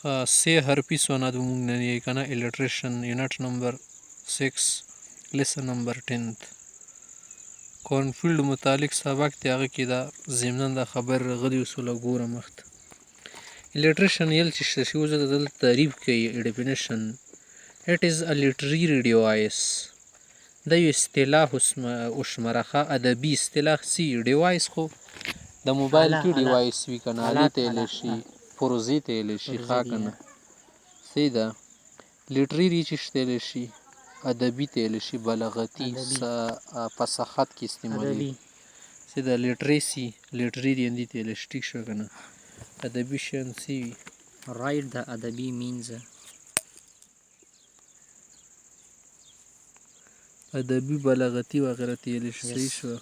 سه حرفي سونا د مونږ نن یې کنه الټریشن یونټ نمبر 6 لیسن نمبر 10 کورنفیلډ متعلق سبق دی هغه کې دا ضمناً د خبر غلی اصول ګوره مخت الټریشن یل چې شی وزه د تعریف کوي ډیفینیشن it is a literary device د یو اصطلاح او شمرخه ادبي اصطلاح سی ډیوایس خو د موبایل کې ډیوایس وی کنه اله ته شي پروزی ته شي ښا کنه سیدا لټریری چې شته شي ادبي ته شي بلاغتي فصاحت کې استعمالي سیدا لټریسی لټریری اندی ته لشټیک شو کنه ادبي شان سی رائټ د ادبي مینز ادبي بلاغتي وغیرہ ته لشتي شو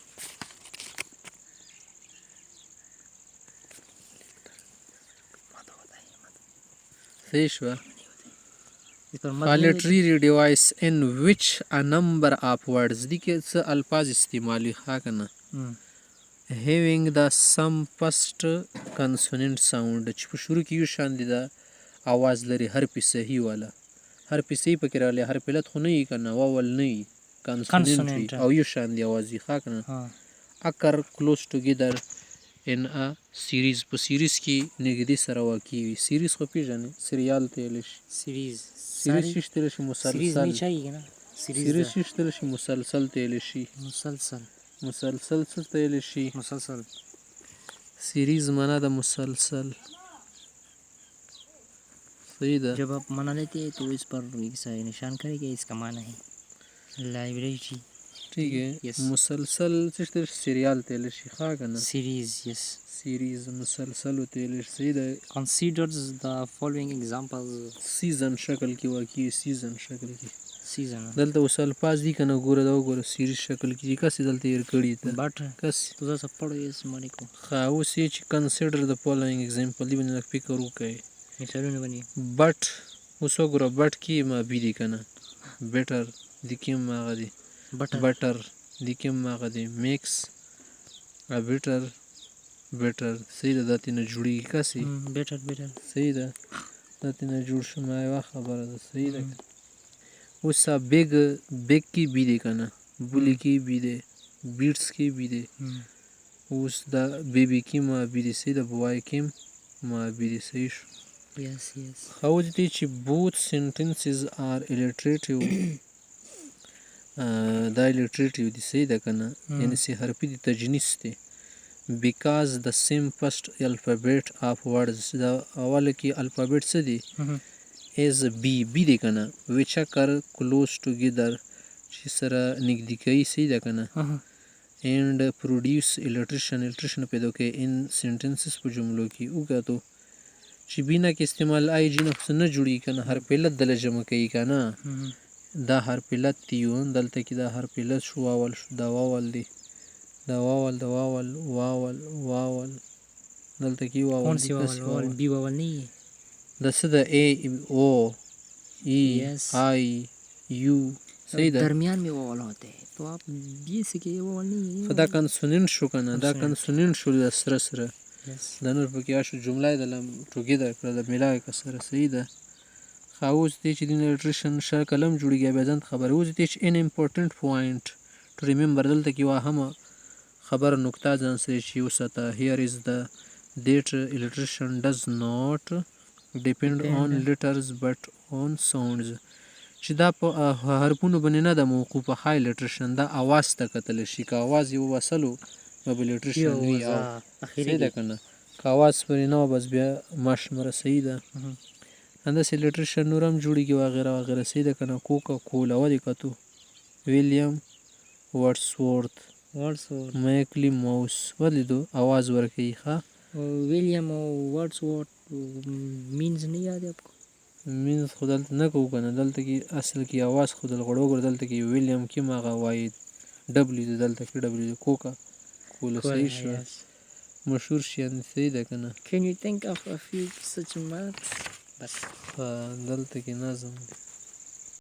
Seshwa. A literary device in which a number of words دیکھے څه الفاظ استعمالی خاکنه having the some first consonant sound چې په شروع کې یو شان دي دا आवाज لري حرف صحیح والا حرف صحیح پکې راغلی حرف علت خو نه یې کنه واول نه یې consonant او یو شان دی आवाज یې خاکنه occur close together in a series په سیریز کې نږدې سره واقع وي سیریز خو پیژنې سریال ته ویل شي سیریز شته شي مسلسل سیریز شته شي مسلسل ته ویل شي مسلسل څه ته ویل شي مسلسل سیریز معنا د مسلسل صحیح ده जब आप मना लेते हैं तो इस पर निशान करेंगे इसका माना है लाइब्रेरी ठीक है مسلسل څه سریال ته ویل شي ښه کنه سیریز یس series مسلسل ته ویل شي د considers the following examples سیزن شکل کې واقعي سیزن شکل کې سیزن دلته اوس الفاظ دي کنه ګوره دا وګوره سیریز شکل کې کس دلته یې کړی ته بٹ کس تو ځا پړو یې سمانی کو خا اوس یې چې consider the following example دی باندې فکر وکړئ مثالونه باندې بٹ اوس وګوره بٹ کې ما بي دي کنه better د کوم هغه دی بټر د کوم هغه دی میکس ا better صحیح ده داتې نه جوړیږي کسي better صحیح ده داتې نه جوړ شو ما یوه خبره ده صحیح ده اوس بیگ کې بي دی کنه بولی کې بي دی بیټس کې بي دی اوس دا بیبي کې ما بي دی صحیح ده بوای کې ما بي دی صحیح شو yes how did چې both sentences are alliterative دا alliterative دي صحیح ده کنه یعنی سی حرفی دی تجنیس دی because the same first alphabet of words دا اول کې الفابet څه دی is b دی کنه which occur close together چې سره نږدې کوي صحیح ده کنه and produce alliteration پیدا کوي in sentences په جملو کې وګورئ چې بینا کې استعمال آی جی نفس نه جوړي کنه حرف علت دل جمع کوي کنه دا حرف علت دیو دلته کې دا حرف علت شو اول شو دا واول دی دا واول دلته کې واول دی واول بي واول نه د څه د ا او ای آی یو صحیح ده درمیان में वावल होते हैं तो आप बी से के वावल नहीं خدا کنسوننت شو کنه دا کنسوننت شو د سره د نور پکې شو جمله د لم ټوګیدر کړه د ملای کسره صحیح ده خاوس دې چې د نوټریشن شکلم جوړیږي به ځان خبره اوس دې چې ان امپورټنت پوینټ ټو ریممبر دلته کې واهمه خبر نقطه ځان سره چې وسته هیر از د دیټ الټریشن ډز ناٹ ډیپند اون لیټرز بٹ اون ساوندز چې دا په حرفونو باندې نه د موقوف های الټریشن دا आवाज ته کتل شي که आवाज یو وصلو به الټریشن وی او اخیری ده کنه که आवाज پرې نه بس بیا مشمره صحیح ده انده الټریشن نورم جوړیږي وغیرہ صحیح ده کنه کوکا کولا ودی کتو ویلیام ورډسورث میکلی ماوس ولیدو आवाज ورکوي ښه ویلیام ورډسورث مینز نه یاد آپ کو مینز خو دلته نه کوو کنه دلته کې اصل کې आवाज خو دل غړو دلته کې ویلیام کې ماغه وای ډبلیو دلته کې ډبلیو کوکا کولا صحیح شو مشهور شیان صحیح ده کنه can you think of a few such marks بس دلته کې نظم